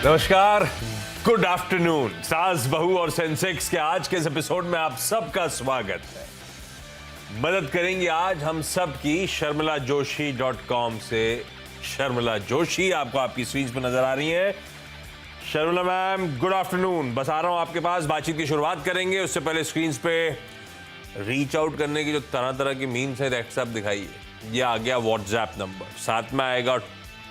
नमस्कार, good afternoon. सास बहू और सेंसेक्स के आज के इस एपिसोड में आप सबका स्वागत है। मदद करेंगे आज हम सब की sharmilajoshi.com से शर्मिला जोशी। आपको आपकी स्क्रीन पर नजर आ रही है। Sharmila ma'am, good afternoon. बस आ रहा हूं आपके पास, बातचीत की शुरुआत करेंगे। उससे पहले स्क्रीन पे रीच आउट करने की जो तरह तरह की मीम्स है व्हाट्सएप दिखाइए। ये आ गया व्हाट्सएप नंबर, साथ में आएगा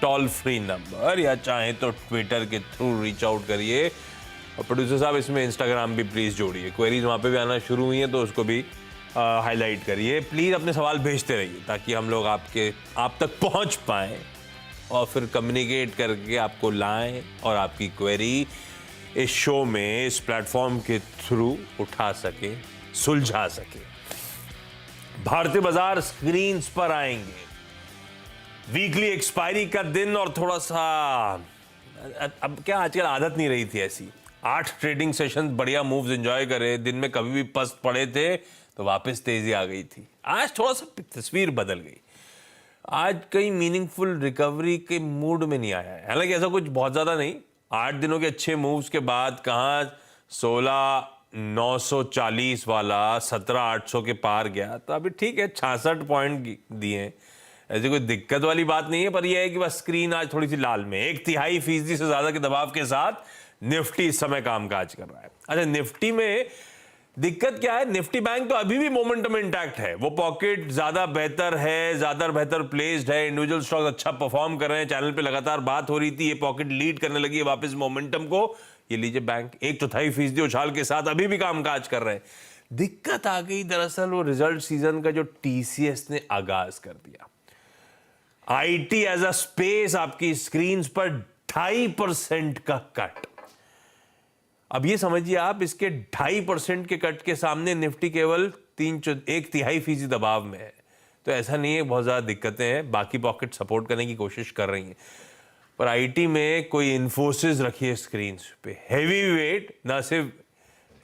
टोल फ्री नंबर, या चाहे तो ट्विटर के थ्रू रीच आउट करिए। और प्रोड्यूसर साहब, इसमें इंस्टाग्राम भी प्लीज जोड़िए। क्वेरीज वहां पे भी आना शुरू हुई हैं तो उसको भी हाईलाइट करिए। प्लीज अपने सवाल भेजते रहिए ताकि हम लोग आप तक पहुंच पाए और फिर कम्युनिकेट करके आपको लाएं और आपकी क्वेरी इस शो में, इस प्लेटफॉर्म के थ्रू उठा सके, सुलझा सके। भारतीय बाजार स्क्रीन्स पर आएंगे। वीकली एक्सपायरी का दिन और थोड़ा सा, अब क्या आजकल आदत नहीं रही थी ऐसी। 8 ट्रेडिंग सेशन बढ़िया मूव्स एंजॉय करे, दिन में कभी भी पस्त पड़े थे तो वापस तेजी आ गई थी। आज थोड़ा सा तस्वीर बदल गई। आज कई मीनिंगफुल रिकवरी के मूड में नहीं आया है। हालांकि ऐसा कुछ बहुत ज्यादा नहीं। 8 दिनों के अच्छे मूव्स के बाद कहां 16,940 वाला 17,800 के पार गया, तो अभी ठीक है, 66 पॉइंट दिए। ऐसी कोई दिक्कत वाली बात नहीं है, पर यह है कि बस स्क्रीन आज थोड़ी सी लाल में। 1/3% से ज्यादा के दबाव के साथ निफ्टी इस समय कामकाज कर रहा है। अच्छा, निफ्टी में दिक्कत क्या है? निफ्टी बैंक तो अभी भी मोमेंटम इंटैक्ट है। वो पॉकेट ज्यादा बेहतर है, ज्यादा बेहतर प्लेस्ड है। इंडिविजुअल स्टॉक अच्छा परफॉर्म कर रहे हैं। चैनल पे लगातार बात हो रही थी, ये पॉकेट लीड करने लगी है वापस मोमेंटम को। ये लीजिए, बैंक 1/4% उछाल के साथ अभी भी कामकाज कर रहे हैं। दिक्कत आ गई दरअसल वो रिजल्ट सीजन का जो टीसीएस ने आगाज कर दिया। आईटी एज अ स्पेस आपकी स्क्रीन पर 2.5% का कट। अब ये समझिए आप, इसके 2.5% के कट के सामने निफ्टी केवल 1/3% दबाव में है। तो ऐसा नहीं है बहुत ज्यादा दिक्कतें हैं, बाकी पॉकेट सपोर्ट करने की कोशिश कर रही हैं। पर आईटी में कोई इन्फोसिस रखिए स्क्रीन पे, हैवी वेट। ना सिर्फ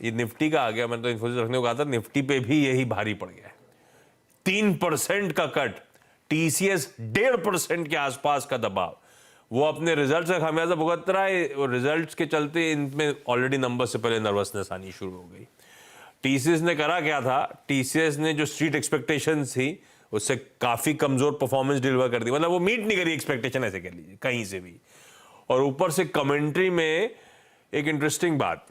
ये निफ्टी का आ गया, मैंने तो इन्फोसिस रखने को कहा था, निफ्टी पे भी यही भारी पड़ गया है। 3% का कट, टीसीएस 1.5% के आसपास का दबाव। वो अपने रिजल्ट से खामियाजा भुगत रहा है और रिजल्ट्स के चलते इनमें ऑलरेडी नंबर से पहले नर्वसनेस आनी शुरू हो गई। टीसीएस ने करा क्या था? टीसीएस ने जो स्ट्रीट एक्सपेक्टेशन थी उससे काफी कमजोर परफॉर्मेंस डिलीवर कर दी। मतलब वो मीट नहीं करी एक्सपेक्टेशन, ऐसे कह लीजिए, कहीं से भी। और ऊपर से कमेंट्री में एक इंटरेस्टिंग बात,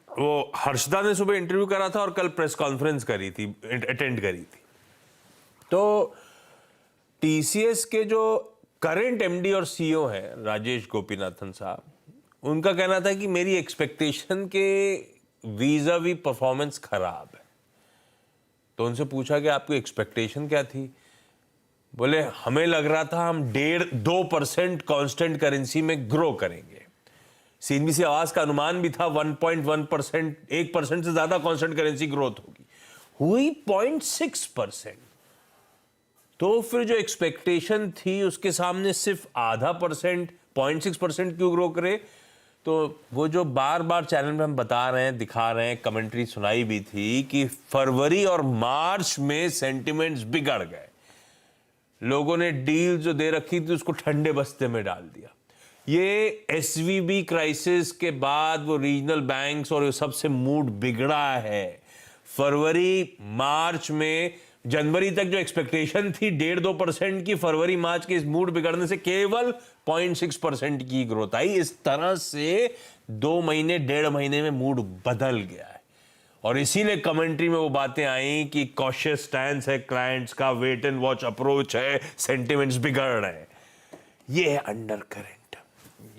वो हर्षदा ने सुबह इंटरव्यू करा था और कल प्रेस कॉन्फ्रेंस करी थी, अटेंड करी थी। तो टीसीएस के जो करंट एमडी और सीईओ हैं, राजेश गोपीनाथन साहब, उनका कहना था कि मेरी एक्सपेक्टेशन के वीजा वी परफॉर्मेंस खराब है। तो उनसे पूछा कि आपकी एक्सपेक्टेशन क्या थी? बोले, हमें लग रहा था हम 1.5-2% कांस्टेंट करेंसी में ग्रो करेंगे। सीएनबीसी आवाज का अनुमान भी था 1.1%, 1% से ज्यादा कांस्टेंट करेंसी ग्रोथ होगी। हुई 0.6%। तो फिर जो एक्सपेक्टेशन थी उसके सामने सिर्फ 0.5%, 0.6% क्यों ग्रो करे? तो वो जो बार बार चैनल में हम बता रहे हैं, दिखा रहे हैं, कमेंट्री सुनाई भी थी कि फरवरी और मार्च में सेंटिमेंट्स बिगड़ गए। लोगों ने डील जो दे रखी थी उसको ठंडे बस्ते में डाल दिया। ये एसवीबी क्राइसिस के बाद वो रीजनल बैंक्स और सबसे मूड बिगड़ा है। फरवरी मार्च में, जनवरी तक जो एक्सपेक्टेशन थी 1.5-2% की, फरवरी मार्च के इस मूड बिगड़ने से केवल 0.6% की ग्रोथ आई। इस तरह से 2 महीने, 1.5 महीने में मूड बदल गया है। और इसीलिए कमेंट्री में वो बातें आई कि कॉशियस स्टैंस है क्लाइंट्स का, वेट एंड वॉच अप्रोच है, सेंटिमेंट्स बिगड़ रहे हैं। ये है अंडर करंट,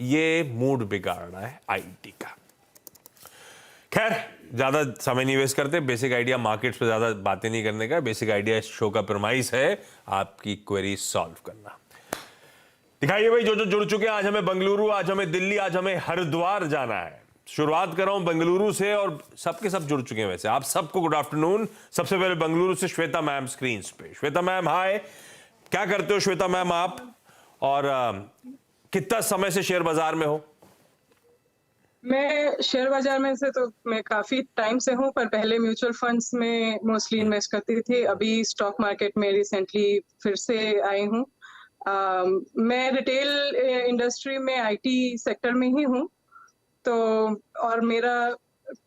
ये मूड बिगाड़ रहा है आईटी का। खैर, ज्यादा समय नहीं वेस्ट करते। बेसिक आइडिया मार्केट्स पे ज्यादा बातें नहीं करने का। बेसिक आइडिया इस शो का प्रमाइस है आपकी क्वेरी सॉल्व करना। दिखाइए भाई, जो जो जुड़ चुके हैं। आज हमें बंगलुरु, आज हमें दिल्ली, आज हमें हरिद्वार जाना है। शुरुआत कर रहा हूं बंगलुरु से, और सबके सब जुड़ चुके हैं वैसे। आप सबको गुड आफ्टरनून। सबसे पहले बंगलुरु से श्वेता मैम स्क्रीन पे। श्वेता मैम, हाय, क्या करते हो श्वेता मैम आप, और कितना समय से शेयर बाजार में हो? मैं शेयर बाजार में से तो मैं काफी टाइम से हूँ, पर पहले म्यूचुअल फंड्स में मोस्टली इन्वेस्ट करती थी। अभी स्टॉक मार्केट में रिसेंटली फिर से आई हूँ। मैं रिटेल इंडस्ट्री में आईटी सेक्टर में ही हूँ, तो और मेरा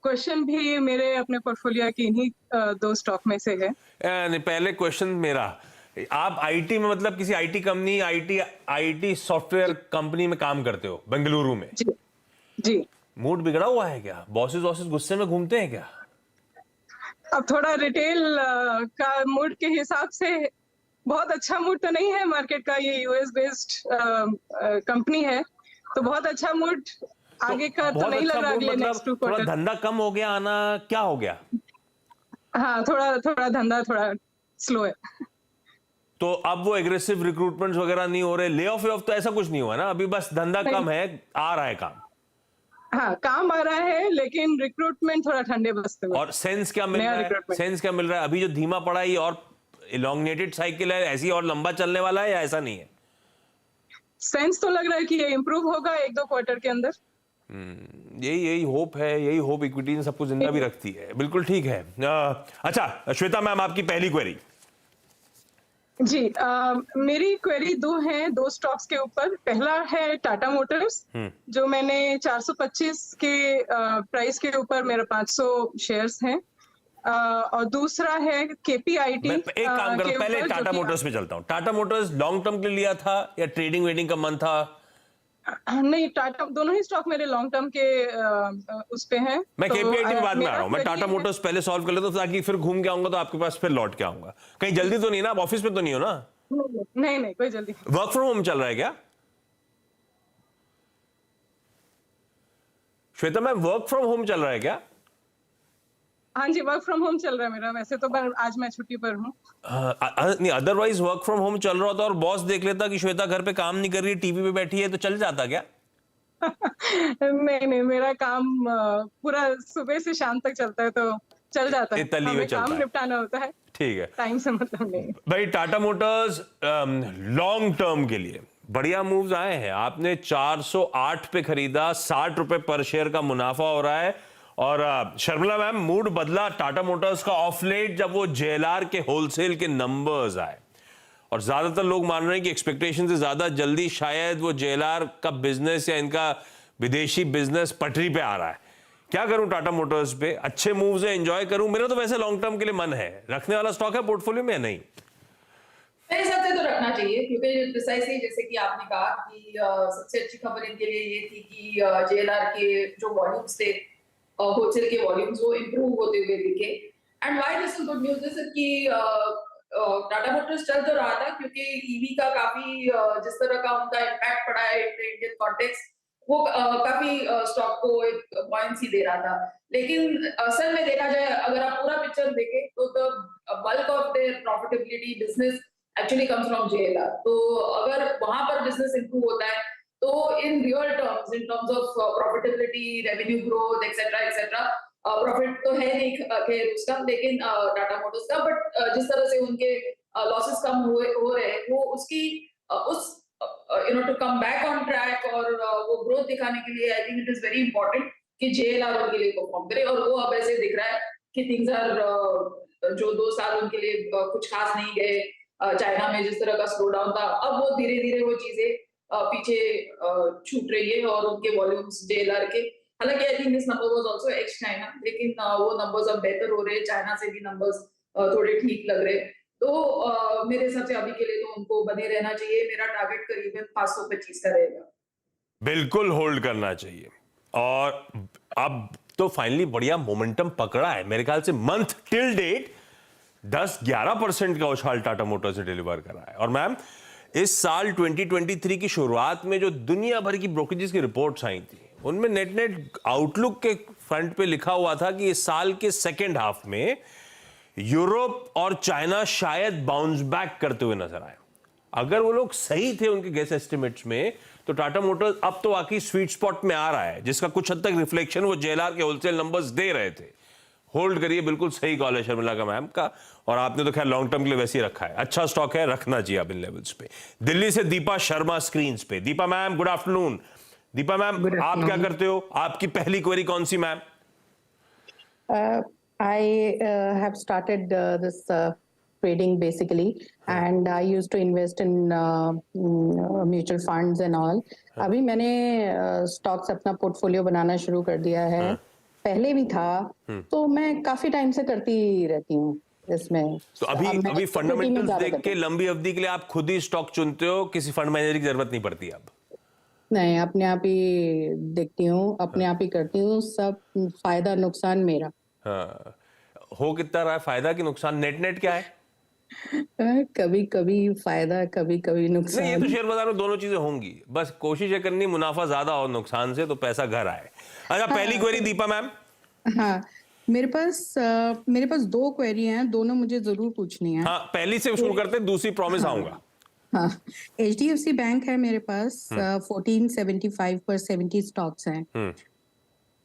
क्वेश्चन भी मेरे अपने पोर्टफोलियो की इन्हीं 2 स्टॉक में से है। नहीं, पहले क्वेश्चन मेरा, आप आईटी में मतलब किसी IT company, IT software company में काम करते हो बेंगलुरु में? जी जी। मूड बिगड़ा हुआ है क्या? बॉसेस वॉसेस गुस्से में घूमते हैं क्या? अब थोड़ा रिटेल का मूड के हिसाब से बहुत अच्छा मूड तो नहीं है मार्केट का, ये यूएस बेस्ड कंपनी है, तो बहुत अच्छा मूड आगे का तो बहुत नहीं अच्छा लग रहा मूड अगले मतलब नेक्स्ट 2 थोड़ा क्वार्टर। धंधा कम हो गया आना, क्या हो गया? हाँ, थोड़ा धंधा थोड़ा स्लो है। तो अब वो एग्रेसिव रिक्रूटमेंट्स वगैरह नहीं हो रहे, ले ऑफ तो ऐसा कुछ नहीं हुआ ना अभी? बस धंधा नहीं। कम है, आ रहा है काम। हाँ, काम आ रहा है लेकिन रिक्रूटमेंट थोड़ा ठंडे बस्ते में। और सेंस क्या मिल नया रहा है? रिक्रूटमेंट सेंस क्या मिल रहा है? अभी जो धीमा पड़ा है ये और इलोंगेटेड साइकिल है, ऐसी और लंबा चलने वाला है या ऐसा नहीं है? सेंस तो लग रहा है कि ये इम्प्रूव होगा 1-2 क्वार्टर के अंदर। यही होप है, यही होप इक्विटी ने सबको जिंदा भी रखती है। बिल्कुल ठीक है। अच्छा श्वेता मैम, आपकी पहली क्वेरी। जी, मेरी क्वेरी 2 हैं, 2 स्टॉक्स के ऊपर। पहला है टाटा मोटर्स, जो मैंने 425 के प्राइस के ऊपर मेरा 500 शेयर्स हैं, और दूसरा है केपीआईटी मैं एक काम करो, के पहले ऊपर, टाटा मोटर्स पे चलता हूं। टाटा मोटर्स लॉन्ग टर्म के लिए लिया था या ट्रेडिंग वेडिंग का मन था? नहीं, टाटा दोनों ही स्टॉक मेरे लॉन्ग टर्म के उस पे हैं। मैं तो केपीआईटी में बाद में आ रहा हूं, मैं मेरा टाटा query है- मोटर्स पहले सॉल्व कर लेता हूं ताकि फिर घूम के आऊंगा तो आपके पास फिर लौट के आऊंगा। कहीं जल्दी तो नहीं ना? आप ऑफिस में तो नहीं हो ना? नहीं, कोई जल्दी नहीं। वर्क फ्रॉम होम चल रहा है क्या Shweta ma'am? Work from home चल रहा है क्या? हाँ जी, वर्क फ्रॉम होम चल रहा है मेरा, वैसे तो आज मैं छुट्टी पर हूँ। नहीं, अदरवाइज वर्क फ्रॉम होम चल रहा होता और बॉस देख लेता कि श्वेता घर पे काम नहीं कर रही है, टीवी पे बैठी है, तो चल जाता क्या? नहीं, मेरा काम पूरा सुबह से शाम तक चलता है, तो चल जाता है। इताली में हमें चलता काम है। निपटाना होता है, ठीक है टाइम से मतलब नहीं। भाई। टाटा मोटर्स लॉन्ग टर्म के लिए बढ़िया मूव्स आए हैं। आपने 408 पे खरीदा, 60 रुपए पर शेयर का मुनाफा हो रहा है। और शर्मिला मैम, मूड बदला टाटा मोटर्स का ऑफ लेट जब वो जेएलआर के होलसेल के नंबर्स आए, और ज्यादातर लोग मान रहे हैं कि एक्सपेक्टेशन से ज्यादा जल्दी शायद वो जेएलआर का बिजनेस या इनका विदेशी बिजनेस पटरी पे आ रहा है। क्या करूं टाटा मोटर्स पे? अच्छे मूव्स है, एंजॉय करूं? मेरा तो वैसे लॉन्ग टर्म के लिए मन है। रखने वाला स्टॉक है पोर्टफोलियो में या नहीं? मेरे हिसाब से तो रखना चाहिए, क्योंकि प्रिसाइसली जैसे कि आपने कहा कि सबसे अच्छी खबर इनके लिए ये थी कि जेएलआर के जो वॉल्यूम्स थे, होलसेल के वॉल्यूम्स, वो इंप्रूव होते हुए दिखे। And why this is good news is कि टाटा मोटर्स चल तो रहा था क्योंकि ईवी का काफी जिस तरह का उनका इम्पैक्ट पड़ा है इंडियन कॉन्टेक्स्ट, वो काफी स्टॉक को एक बॉयंसी दे रहा था। लेकिन असल में देखा जाए, अगर आप पूरा पिक्चर देखें तो the bulk of their profitability business actually comes from JLR. तो अगर वहां पर बिजनेस इंप्रूव होता है तो in real terms, in terms of profitability, revenue growth etcetera, profit तो है नहीं खैर उसका, लेकिन टाटा मोटर्स का, बट जिस तरह से उनके लॉसेस कम हो रहे हैं, वो उसकी उस to come back on track और वो ग्रोथ दिखाने के लिए I think it is very important कि जेएलआर उनके लिए परफॉर्म करे। और वो अब ऐसे दिख रहा है कि थिंग्स आर, जो 2 साल उनके लिए कुछ खास नहीं गए, चाइना में जिस तरह का स्लो डाउन था, अब वो धीरे धीरे वो चीजें पीछे छूट रही है और उनके वॉल्यूम्स जेएलआर के, हालांकि I think this number was also x China, लेकिन वो नंबर्स अब बेहतर हो रहे हैं, चाइना से भी नंबर्स थोड़े ठीक लग रहे हैं। तो मेरे हिसाब से अभी के लिए तो उनको बने रहना चाहिए। मेरा टारगेट करीबन 525 का रहेगा। बिल्कुल होल्ड करना चाहिए। और अब तो फाइनली बढ़िया मोमेंटम पकड़ा है मेरे ख्याल से। मंथ टिल डेट 10-11% का उछाल टाटा मोटर्स ने डिलीवर करा है। और मैम, इस साल 2023 की शुरुआत में जो दुनिया भर की ब्रोकरेजेस की रिपोर्ट्स आई थी, उनमें नेट आउटलुक के फ्रंट पे लिखा हुआ था कि इस साल के सेकेंड हाफ में यूरोप और चाइना शायद बाउंस बैक करते हुए नजर आए। अगर वो लोग सही थे उनके गेस एस्टिमेट्स में, तो टाटा मोटर्स अब तो वाकई स्वीट स्पॉट में आ रहा है, जिसका कुछ हद तक रिफ्लेक्शन वो जेएलआर के होलसेल नंबर्स दे रहे थे। होल्ड करिए, बिल्कुल सही कॉल है शर्मिला का मैम का। और आपने तो खैर लॉन्ग टर्म के लिए वैसे ही रखा है, अच्छा स्टॉक है, रखना चाहिए आप इन लेवल्स पे। दिल्ली से दीपा शर्मा स्क्रीन पे। Deepa ma'am, good afternoon. Deepa ma'am, आप क्या करते हो? आपकी पहली क्वेरी कौन सी ma'am? I have started this trading basically, and I used to invest in mutual funds and all. अभी मैंने stocks अपना portfolio बनाना शुरू कर दिया है. पहले भी था, तो मैं काफी टाइम से करती रहती हूँ इसमें. तो अभी फंडामेंटल्स देख के लंबी अवधि के लिए आप खुद ही स्टॉक चुनते हो, किसी फंड मैनेजर की जरूरत नहीं पड़ती अब? नहीं, अपने आप ही देखती हूँ, अपने आप ही करती हूँ, सब फायदा नुकसान मेरा. हाँ. हो कितना रहा है फायदा कि नुकसान? नेट क्या है? कभी कभी फायदा, कभी कभी नुकसान. नहीं, ये तो शेयर बाजार में दोनों चीजें होंगी, बस कोशिश ये करनी मुनाफा ज्यादा हो नुकसान से, तो पैसा घर आए. अच्छा, पहली क्वेरी दीपा मैम. हाँ, मेरे पास 2 क्वेरी हैं, दोनों मुझे जरूर पूछनी है. हाँ, पहली से शुरू करते हैं, दूसरी प्रॉमिस आऊंगा. हाँ, HDFC बैंक है मेरे पास. 1475 पर 70 स्टॉक्स हैं.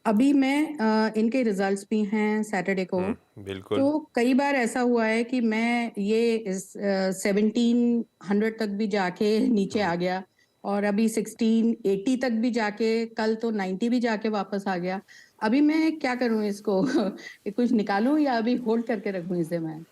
अभी मैं इनके रिजल्ट्स भी हैं सैटरडे को. बिल्कुल. तो कई बार ऐसा हुआ है कि मैं ये 1700 तक भी जाके नीचे आ गया, और अभी 1680 तक भी जाके, कल तो 90 भी जाके वापस आ गया. अभी मैं क्या करूं इसको? कुछ निकालूं या अभी होल्ड करके रखूं इसे मैं?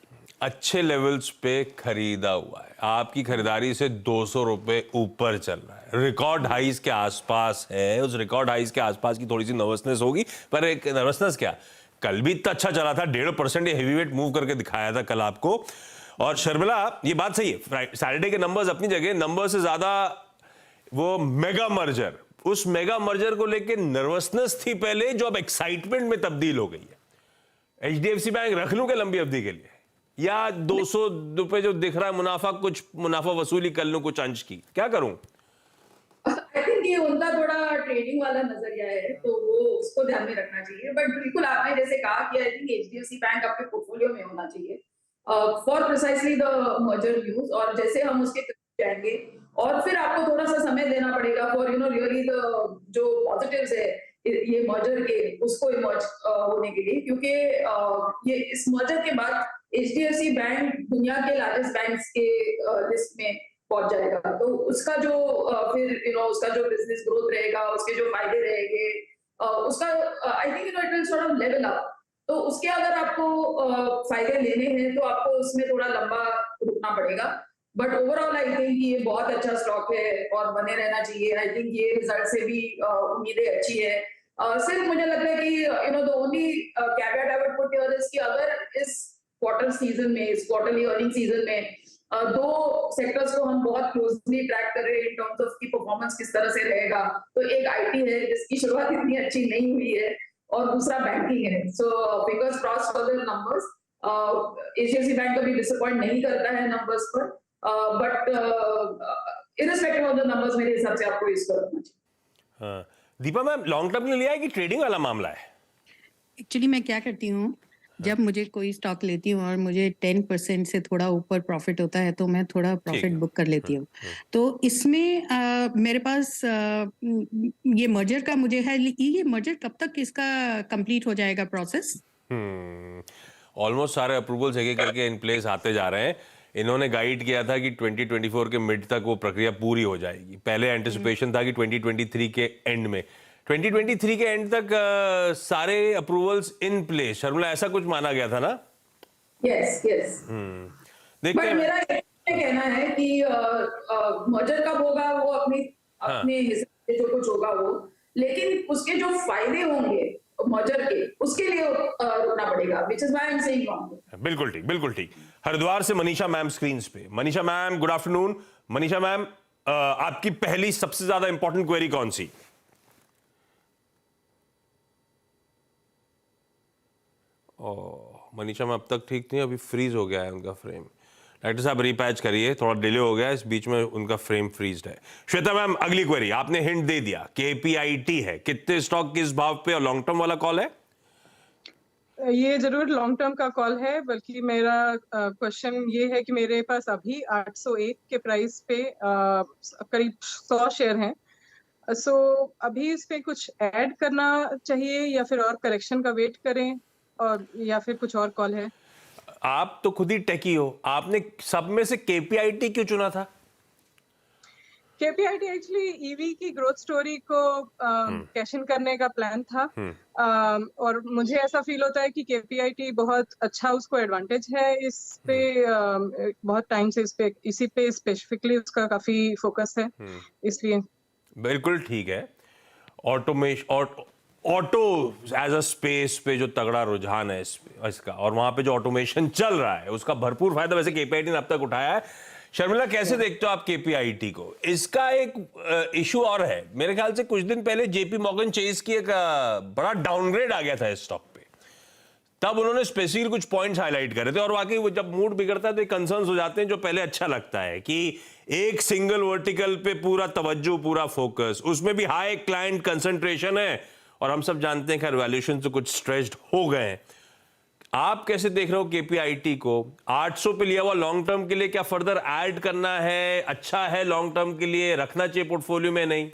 अच्छे लेवल्स पे खरीदा हुआ है, आपकी खरीदारी से 200 रुपए ऊपर चल रहा है, रिकॉर्ड हाइज के आसपास है. उस रिकॉर्ड हाइज के आसपास की थोड़ी सी नर्वसनेस होगी, पर एक नर्वसनेस क्या, कल भी इतना अच्छा चला था, 1.5% ये हेवीवेट मूव करके दिखाया था कल आपको. और शर्मिला, ये बात सही है, सैटरडे के नंबर्स अपनी जगह, नंबर से ज्यादा वो मेगा मर्जर, उस मेगा मर्जर को लेके नर्वसनेस थी पहले, जो अब एक्साइटमेंट में तब्दील हो गई है. HDFC बैंक रख लूं क्या लंबी अवधि के लिए, या 200 रुपए जो दिख रहा है मुनाफा, कुछ मुनाफा वसूली कर लूं कुछ अंश की, क्या करूं? आई थिंक ये उनका थोड़ा ट्रेडिंग वाला नजरिया है, तो वो उसको ध्यान में रखना चाहिए. बट बिल्कुल आपने जैसे कहा कि आई थिंक HDFC बैंक आपके पोर्टफोलियो में होना चाहिए for precisely the merger news. और जैसे हम उसके जाएंगे, और फिर आपको थोड़ा सा समय देना पड़ेगा फॉर रियली द जो पॉजिटिव्स है ये मर्जर के, उसको इमर्ज होने के लिए. क्योंकि ये इस मर्जर के बाद HDFC बैंक दुनिया के लार्जेस्ट बैंक्स के लिस्ट में पहुंच जाएगा. तो उसका जो फिर उसका जो बिजनेस ग्रोथ रहेगा, उसके जो फायदे रहेंगे, उसका आई think it will sort of level up. तो उसके अगर आपको फायदे लेने हैं तो आपको उसमें थोड़ा लंबा रुकना पड़ेगा. बट ओवरऑल आई थिंक ये बहुत अच्छा स्टॉक है और बने रहना चाहिए. आई थिंक ये रिजल्ट से भी उम्मीदें अच्छी है. सिर्फ मुझे लगता है कि the only कैवेट I would put here is कि अगर इस क्वार्टर सीजन में, इस क्वार्टरली अर्निंग सीजन में 2 सेक्टर्स को हम बहुत क्लोजली ट्रैक कर रहे हैं इन टर्म्स ऑफ की परफॉर्मेंस किस तरह से रहेगा. तो एक IT है जिसकी शुरुआत इतनी अच्छी नहीं हुई है, और दूसरा बैंकिंग है. So fingers crossed for the numbers. HDFC bank कभी डिसअपॉइंट नहीं करता है नंबर्स पर, but irrespective of the numbers मेरे हिसाब से आपको इसको रखना चाहिए. हाँ. दीपा मैम, लॉन्ग टर्म के लिए लिया है कि ट्रेडिंग वाला मामला है? एक्चुअली मैं क्या करती हूँ, जब मुझे कोई स्टॉक लेती हूँ और मुझे 10% से थोड़ा ऊपर प्रॉफिट होता है, तो मैं थोड़ा प्रॉफिट बुक कर लेती हूँ. तो इसमें मेरे पास ये मर्जर का मुझे है, ये मर्जर कब तक इसका कंप्लीट हो जाएगा प्रोसेस? ऑलमोस्ट सारे अप्रूवल्स एक एक करके इन प्लेस आते जा रहे हैं. इन्होंने गाइड किया था कि 2024 के मिड तक वो प्रक्रिया पूरी हो जाएगी. पहले एंटिसिपेशन था कि 2023 के एंड में, 2023 के एंड तक सारे अप्रूवल्स इन प्लेस. शर्मिला, ऐसा कुछ माना गया था ना? यस. देखते हैं. मेरा ये कहना है कि मर्जर कब होगा वो अपने हिसाब से जो कुछ होगा वो, लेकिन उसके जो फायदे होंगे मर्जर के, उसके लिए रुकना पड़ेगा, which is why I am saying long. बिल्कुल ठीक. हरिद्वार से मनीषा मैम स्क्रीन पे. Manisha ma'am, good afternoon. Manisha ma'am, आपकी पहली सबसे ज्यादा इंपॉर्टेंट क्वेरी कौन सी? मनीषा मैम अब तक ठीक नहीं, अभी फ्रीज हो गया है उनका फ्रेम. डॉक्टर साहब रीपैच करिए, थोड़ा डिले हो गया, इस बीच में उनका फ्रेम फ्रीज्ड है. श्वेता मैम, अगली क्वेरी. आपने हिंट दे दिया, KPIT है, कितने स्टॉक किस भाव पे, और लॉन्ग टर्म वाला कॉल है? ये जरूर लॉन्ग टर्म का कॉल है, बल्कि मेरा क्वेश्चन ये है कि मेरे पास अभी 801 के प्राइस पे करीब 100 शेयर हैं. सो अभी इस पे कुछ ऐड करना चाहिए या फिर और करेक्शन का वेट करें, और या फिर कुछ और कॉल है? आप तो खुद ही टेकी हो, आपने सब में से KPIT क्यों चुना था? KPIT एक्चुअली ईवी की ग्रोथ स्टोरी को कैश इन करने का प्लान था। और मुझे ऐसा फील होता है कि KPIT बहुत अच्छा उसको एडवांटेज है इस पे। बहुत टाइम से इसी पे स्पेसिफिकली उसका काफी फोकस है, इसलिए। बिल्कुल ठीक है। ऑटो एज अ स्पेस पे जो तगड़ा रुझान है इसका, और वहां पे जो ऑटोमेशन चल रहा है उसका भरपूर फायदा वैसे KPIT ने अब तक उठाया है। शर्मिला, कैसे देखते हो आप KPIT को? इसका एक इशू और है, मेरे ख्याल से कुछ दिन पहले JP मॉर्गन चेस की एक बड़ा डाउनग्रेड आ गया था इस स्टॉक पे। तब उन्होंने स्पेसिफिक कुछ पॉइंट्स हाईलाइट करे थे, और वाकई वो जब मूड बिगड़ता है तो कंसर्न्स हो जाते हैं, जो पहले अच्छा लगता है कि एक सिंगल वर्टिकल पे पूरा तवज्जो, पूरा फोकस, उसमें भी हाई क्लाइंट कंसंट्रेशन है, और हम सब जानते हैं कि वैल्यूएशन तो कुछ स्ट्रेच्ड हो गए हैं। आप कैसे देख रहे हो KPIT को? 800 पे लिया हुआ लॉन्ग टर्म के लिए क्या फर्दर ऐड करना है? अच्छा है लॉन्ग टर्म के लिए, रखना चाहिए पोर्टफोलियो में? नहीं?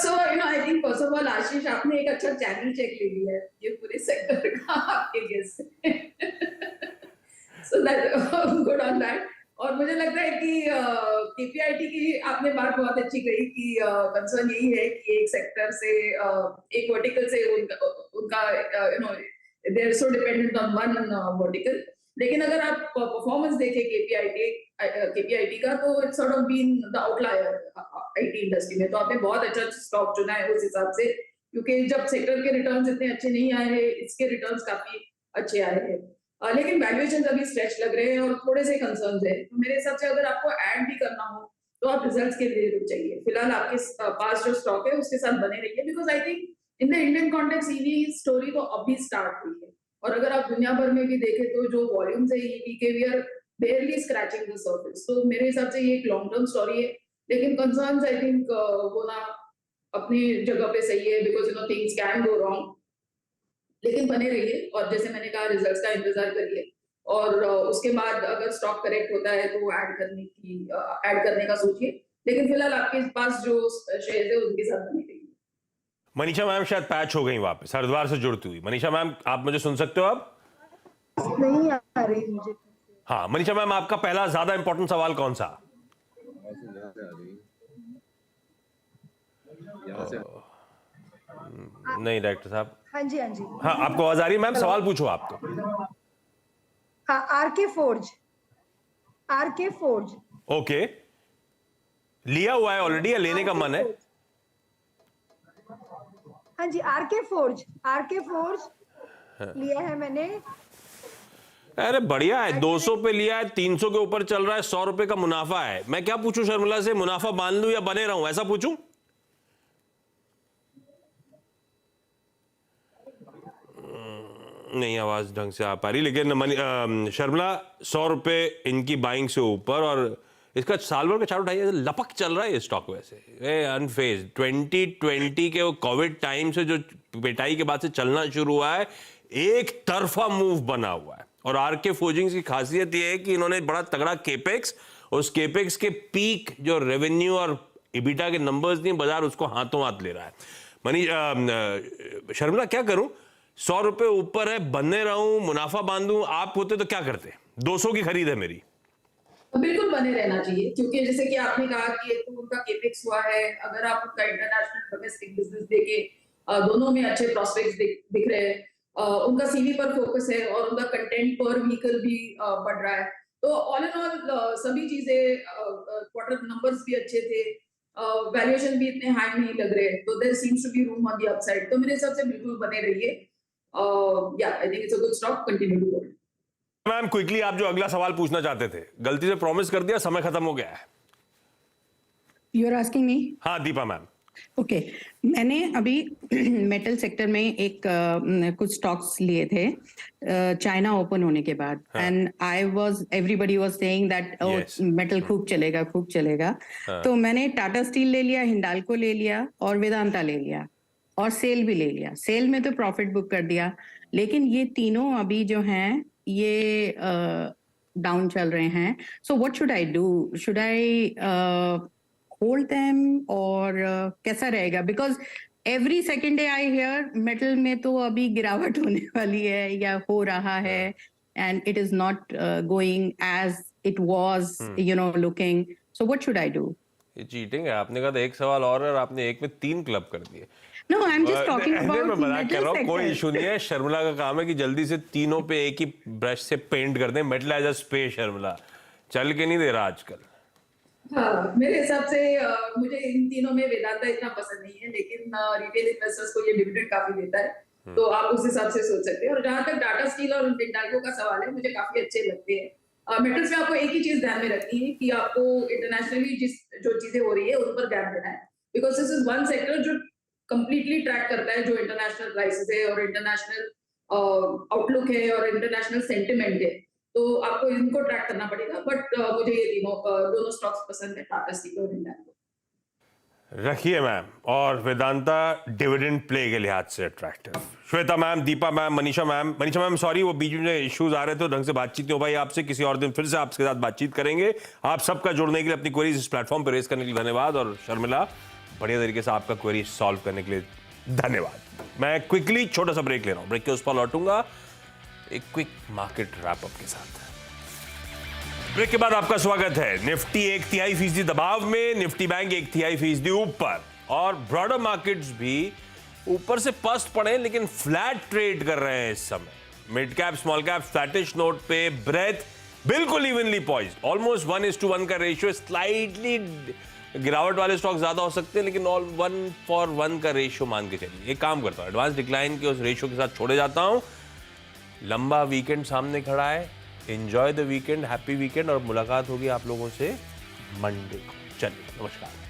So, I think first of all, आशीष, आपने एक अच्छा चैनल चेक ले लिया है ये पूरे सेक्टर का आपके गेस से। So that good on that। और मुझे लगता है कि KPIT की आपने बात बहुत अच्छी कही कि कंसर्न यही है कि एक सेक्टर से, एक वर्टिकल से उनका they are so dependent on one vertical. लेकिन अगर आप परफॉर्मेंस देखें KPIT का, तो it's sort of been the outlier IT industry में। तो आपने बहुत अच्छा स्टॉक चुना है उस हिसाब से, क्योंकि जब सेक्टर के रिटर्न्स इतने अच्छे नहीं आए हैं, इसके रिटर्न्स काफी अच्छे आए हैं। लेकिन वैल्यूएशन अभी स्ट्रेच लग रहे हैं और थोड़े से कंसर्न्स है। तो मेरे हिसाब से अगर आपको ऐड भी करना हो तो आप रिजल्ट्स के लिए रुक जाइए। फिलहाल आपके पास जो स्टॉक है उसके साथ बने रहिए, because I think in the Indian context EV story तो अभी स्टार्ट हुई है। और अगर आप दुनिया भर में भी देखें तो जो वॉल्यूम्स है ईवी के, we are barely scratching the surface. तो मेरे हिसाब से ये एक लॉन्ग टर्म स्टोरी है, लेकिन कंसर्न्स आई थिंक वो ना अपनी जगह पे सही है, because things can go wrong. लेकिन बने रहिए, और जैसे मैंने कहा रिजल्ट्स का इंतजार करिए, और उसके बाद अगर स्टॉक करेक्ट होता है तो ऐड करने का सोचिए। लेकिन फिलहाल आपके पास जो शेयर है उनके साथ बने रहिए। मनीषा मैम शायद पैच हो गई वापस, हरिद्वार से जुड़ती हुई। मनीषा मैम, आप मुझे सुन सकते हो? आप नहीं आ रही मुझे। हाँ मनीषा मैम, आपका पहला ज्यादा इंपॉर्टेंट सवाल कौन सा? नहीं डायरेक्टर साहब। हाँ जी हाँ जी। हाँ, आपको आवाज आ रही है मैम? सवाल पूछो आप तो। हाँ, आरके फोर्ज। ओके, लिया हुआ है ऑलरेडी या लेने का मन है? हाँ जी, आरके फोर्ज लिया है मैंने। अरे बढ़िया है, 200 पे लिया है, 300 के ऊपर चल रहा है, 100 रुपए का मुनाफा है। मैं क्या पूछूं शर्मिला से, मुनाफा बांध लूं या बने रहूं, ऐसा पूछूं? नहीं आवाज ढंग से आ पा रही, लेकिन शर्मिला 100 रुपए इनकी बाइंग से ऊपर, और इसका साल भर का चार्ट उठाइए, लपक चल रहा है ये स्टॉक वैसे अनफेज। 2020 के वो कोविड टाइम से जो पिटाई के बाद से चलना शुरू हुआ है, एक तरफा मूव बना हुआ है। और आरके फोर्जिंग्स की खासियत ये है कि इन्होंने बड़ा तगड़ा केपेक्स, उस केपेक्स के पीक जो रेवेन्यू और इबिटा के नंबर्स नहीं, बाजार उसको हाथों हाथ ले रहा है। शर्मिला क्या करूं, 100 रुपए ऊपर है, बनने रहूं, मुनाफा बांधूं? आप होते तो क्या करते? 200 की खरीद है मेरी। बिल्कुल बने रहना चाहिए, क्योंकि जैसे कि आपने कहा कि एक तो उनका केपेक्स हुआ है, अगर आप उनका इंटरनेशनल डोमेस्टिक बिजनेस देखें, दोनों में अच्छे प्रोस्पेक्ट्स दिख रहे हैं। उनका सीवी पर फोकस है और उनका कंटेंट पर व्हीकल भी बढ़ रहा है। तो ऑल इन ऑल सभी चीजें, क्वार्टर नंबर्स भी अच्छे थे, वैल्यूएशन भी इतने हाई नहीं लग रहे, तो there seems to be room on the upside. तो मेरे हिसाब से बिल्कुल बने रहिए। या I think it's a good stock, continue to hold. Ma'am quickly, आप जो अगला सवाल पूछना चाहते थे, गलती से प्रॉमिस कर दिया, समय खत्म हो गया है। You are asking me? हाँ दीपा मैम। ओके, मैंने अभी मेटल सेक्टर में एक कुछ स्टॉक्स लिए थे चाइना ओपन होने के बाद, and everybody was saying that metal खूब चलेगा। तो मैंने टाटा स्टील ले लिया, हिंडाल्को ले लिया और वेदांता ले लिया, और सेल भी ले लिया। सेल में तो प्रॉफिट बुक कर दिया, लेकिन ये तीनों अभी जो हैं ये डाउन चल रहे हैं। So what should I do? Should I hold them और कैसा रहेगा? Because every second day I hear metal में तो अभी गिरावट होने वाली है या हो रहा है, and it is not going as it was looking. So what should I do? ये चीटिंग है। आपने कहा था एक सवाल और है और आपने एक में 3 क्लब कर दिए। No, I'm just talking नहीं, about मैं मजाक कर metal रहा हूँ, कोई sector. इशू नहीं है। शर्मिला का काम है कि जल्दी से तीनों पे एक ही ब्रश से पेंट कर दें। Metal as a space Sharmila चल के नहीं दे रहा आजकल। हाँ, मेरे हिसाब से मुझे इन तीनों में वेदांता इतना पसंद नहीं है, लेकिन रिटेल इन्वेस्टर्स को ये डिविडेंड काफी देता है, तो आप उस हिसाब से सोच सकते हैं। और जहां तक टाटा स्टील और हिंडाल्को का सवाल है, मुझे काफी अच्छे लगते हैं। मेटल्स में आपको एक ही चीज ध्यान में रखनी है कि आपको इंटरनेशनली जो चीजें हो रही है उन पर ध्यान देना है, because this is one sector जो कंप्लीटली ट्रैक करता है जो इंटरनेशनल प्राइसेस है और इंटरनेशनल आउटलुक है और इंटरनेशनल सेंटिमेंट है, तो आपको इनको ट्रैक करना पड़ेगा। बट मुझे ये दोनों स्टॉक्स पसंद है, टाटा स्टील और हिंडाल्को। रखिए मैम। और वेदांता डिविडेंड प्ले के लिहाज से attractive. Shweta ma'am, Deepa ma'am, Manisha ma'am sorry, वो बीच में इश्यूज आ रहे थे, ढंग से बातचीत नहीं हो पाई आपसे। किसी और दिन फिर से आपके साथ बातचीत करेंगे। आप सबका जुड़ने के लिए, अपनी क्वेरीज इस प्लेटफॉर्म पर रेज करने के लिए धन्यवाद। और शर्मिला, बढ़िया तरीके से आपका क्वेरी सॉल्व करने के लिए धन्यवाद। मैं क्विकली छोटा सा ब्रेक ले रहा हूँ। ब्रेक के उस पर लौटूंगा एक क्विक मार्केट रैपअप के साथ। ब्रेक के बाद आपका स्वागत है। निफ्टी 1/3% दबाव में, निफ्टी बैंक 1/3% ऊपर और ब्रॉडर मार्केट्स भी ऊपर से पस्त पड़े लेकिन फ्लैट ट्रेड कर रहे हैं इस समय। Mid cap small cap flattish note पे, ब्रेथ बिल्कुल इवनली पॉइज्ड, ऑलमोस्ट 1:1 का रेशियो। स्लाइटली गिरावट वाले स्टॉक ज्यादा हो सकते हैं लेकिन ऑल 1:1 का रेशियो मान के चलिए। एक काम करता हूं, एडवांस डिक्लाइन के उस रेशियो के साथ छोड़े जाता हूं। लंबा वीकेंड सामने खड़ा है, enjoy the weekend, happy weekend, और मुलाकात होगी आप लोगों से मंडे को। चलिए, नमस्कार।